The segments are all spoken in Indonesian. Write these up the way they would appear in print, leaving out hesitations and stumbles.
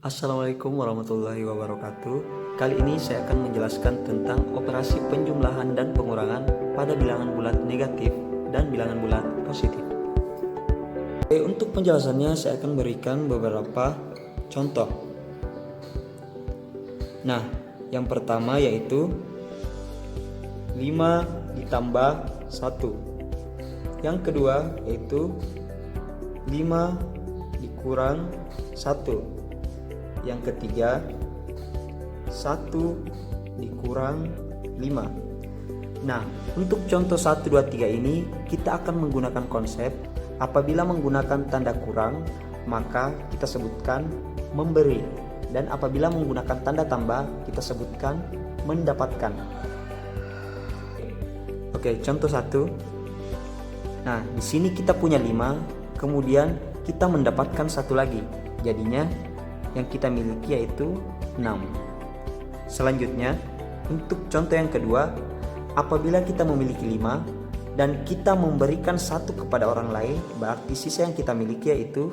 Assalamualaikum warahmatullahi wabarakatuh. Kali ini saya akan menjelaskan tentang operasi penjumlahan dan pengurangan pada bilangan bulat negatif dan bilangan bulat positif. Oke, untuk penjelasannya saya akan berikan beberapa contoh. Nah, yang pertama yaitu 5 ditambah 1. Yang kedua yaitu 5 dikurang 1. Yang ketiga 1 dikurang 5. Nah, untuk contoh 1, 2, 3 ini kita akan menggunakan konsep apabila menggunakan tanda kurang maka kita sebutkan memberi, dan apabila menggunakan tanda tambah kita sebutkan mendapatkan. Oke, contoh 1. Nah, di sini kita punya 5, kemudian kita mendapatkan 1 lagi. Jadinya yang kita miliki yaitu 6. Selanjutnya, untuk contoh yang kedua, apabila kita memiliki 5 dan kita memberikan 1 kepada orang lain, berarti sisa yang kita miliki yaitu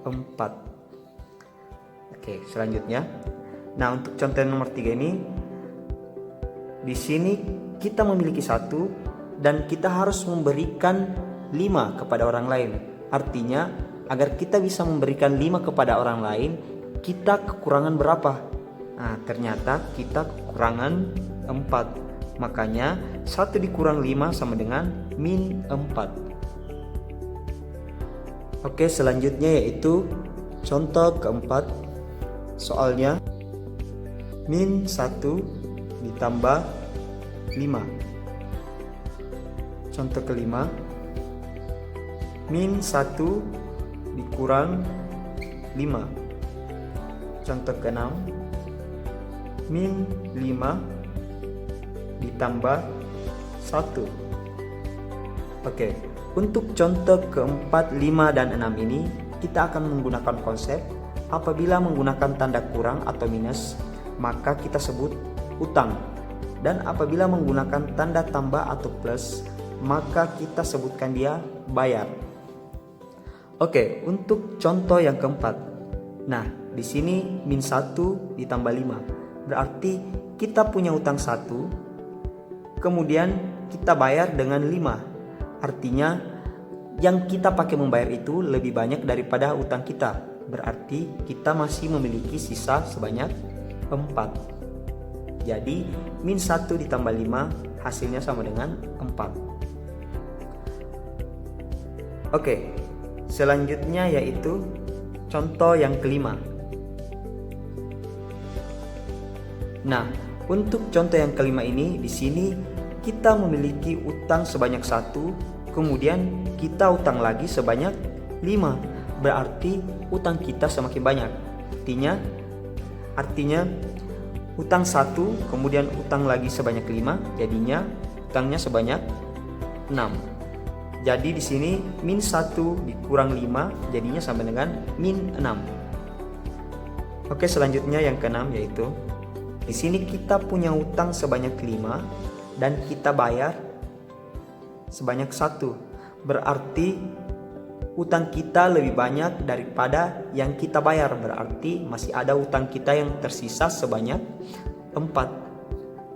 4. Oke, selanjutnya. Nah, untuk contoh yang nomor 3 ini, di sini kita memiliki 1 dan kita harus memberikan 5 kepada orang lain. Artinya, agar kita bisa memberikan 5 kepada orang lain, kita kekurangan berapa? Nah, ternyata kita kekurangan 4. Makanya 1 dikurang 5 sama dengan -4. Oke, selanjutnya yaitu contoh keempat. Soalnya -1 ditambah 5. Contoh kelima, -1 dikurang 5. Contoh keenam, -5 ditambah 1. Oke, untuk contoh keempat, 5 dan 6 ini kita akan menggunakan konsep apabila menggunakan tanda kurang atau minus maka kita sebut utang, dan apabila menggunakan tanda tambah atau plus maka kita sebutkan dia bayar. Oke, untuk contoh yang keempat. Nah, di sini -1 ditambah 5. Berarti kita punya utang 1, kemudian kita bayar dengan 5. Artinya yang kita pakai membayar itu lebih banyak daripada utang kita. Berarti kita masih memiliki sisa sebanyak 4. Jadi -1 ditambah 5 hasilnya sama dengan 4. Oke, selanjutnya yaitu contoh yang kelima. Nah, untuk contoh yang kelima ini, di sini kita memiliki utang sebanyak 1, kemudian kita utang lagi sebanyak 5. Berarti utang kita semakin banyak. Artinya utang 1, kemudian utang lagi sebanyak 5, jadinya utangnya sebanyak 6. Jadi di sini -1 dikurang 5 jadinya sama dengan -6. Oke, selanjutnya yang keenam yaitu di sini kita punya utang sebanyak 5 dan kita bayar sebanyak 1. Berarti utang kita lebih banyak daripada yang kita bayar. Berarti masih ada utang kita yang tersisa sebanyak 4.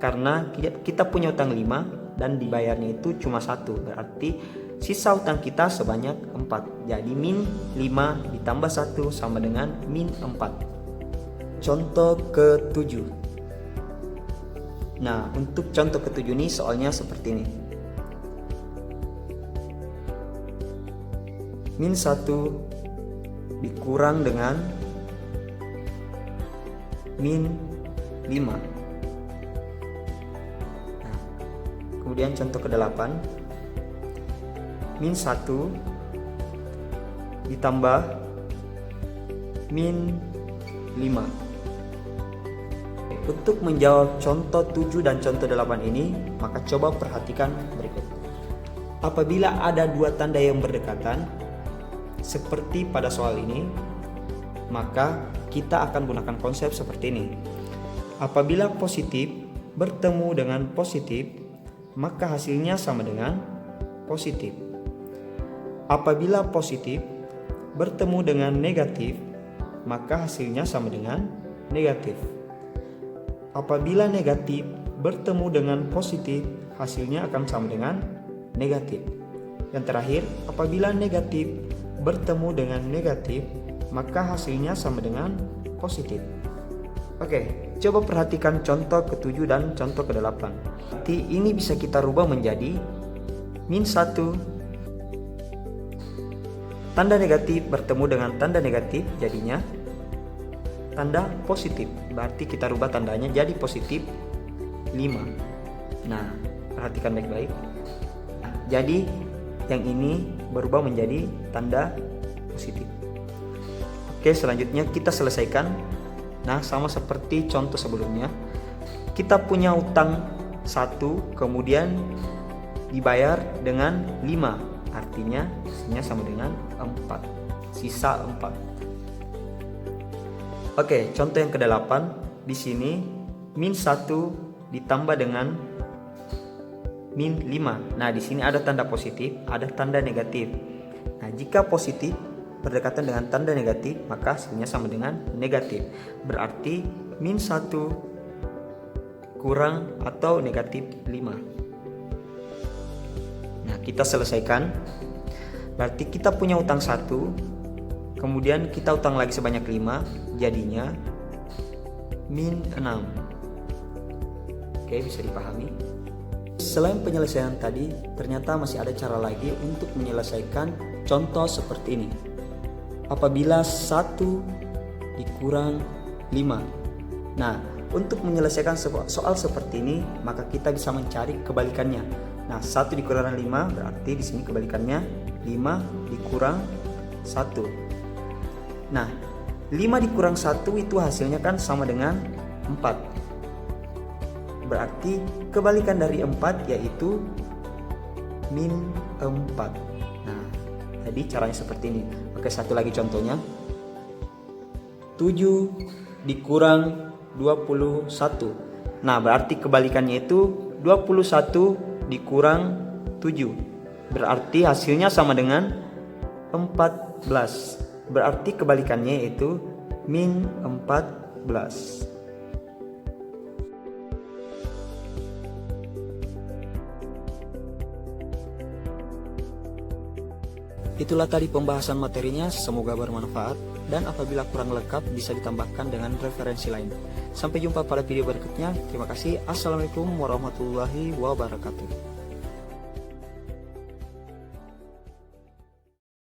Karena kita punya utang 5 dan dibayarnya itu cuma 1. Berarti sisa utang kita sebanyak 4. Jadi -5 ditambah 1 sama dengan -4. Contoh ke-7. Nah, untuk contoh ke-7 ini soalnya seperti ini. -1 dikurang dengan -5. Nah, kemudian contoh ke-8. -1 ditambah -5. Untuk menjawab contoh 7 dan contoh 8 ini, maka coba perhatikan berikut. Apabila ada dua tanda yang berdekatan, seperti pada soal ini, maka kita akan gunakan konsep seperti ini. Apabila positif bertemu dengan positif, maka hasilnya sama dengan positif. Apabila positif bertemu dengan negatif, maka hasilnya sama dengan negatif. Apabila negatif bertemu dengan positif, hasilnya akan sama dengan negatif. Yang terakhir, apabila negatif bertemu dengan negatif, maka hasilnya sama dengan positif. Oke, coba perhatikan contoh ke-7 dan contoh ke-8. Nanti ini bisa kita rubah menjadi -1. Tanda negatif bertemu dengan tanda negatif, jadinya tanda positif. Berarti kita rubah tandanya jadi positif 5. Nah, perhatikan baik-baik. Jadi yang ini berubah menjadi tanda positif. Oke, selanjutnya kita selesaikan. Nah, sama seperti contoh sebelumnya. Kita punya utang 1, kemudian dibayar dengan 5. Artinya hasilnya sama dengan 4. Sisa 4. Oke, contoh yang ke-8. Di sini -1 ditambah dengan -5. Nah, di sini ada tanda positif, ada tanda negatif. Nah, jika positif berdekatan dengan tanda negatif, maka hasilnya sama dengan negatif. Berarti -1 kurang atau negatif 5. Nah, kita selesaikan. Berarti kita punya utang 1, kemudian kita utang lagi sebanyak 5, jadinya -6. Oke, bisa dipahami. Selain penyelesaian tadi, ternyata masih ada cara lagi untuk menyelesaikan contoh seperti ini. Apabila 1 dikurang 5. Nah, untuk menyelesaikan soal seperti ini, maka kita bisa mencari kebalikannya. Nah, 1 dikurang 5 berarti di sini kebalikannya 5 dikurang 1. Nah, 5 dikurang 1 itu hasilnya kan sama dengan 4. Berarti kebalikan dari 4 yaitu -4. Nah, jadi caranya seperti ini. Oke, satu lagi contohnya. 7 dikurang 21. Nah, berarti kebalikannya itu 21 dikurang 7. Berarti hasilnya sama dengan 14. Berarti kebalikannya yaitu -14. Itulah tadi pembahasan materinya, semoga bermanfaat, dan apabila kurang lengkap bisa ditambahkan dengan referensi lain. Sampai jumpa pada video berikutnya. Terima kasih. Assalamualaikum warahmatullahi wabarakatuh.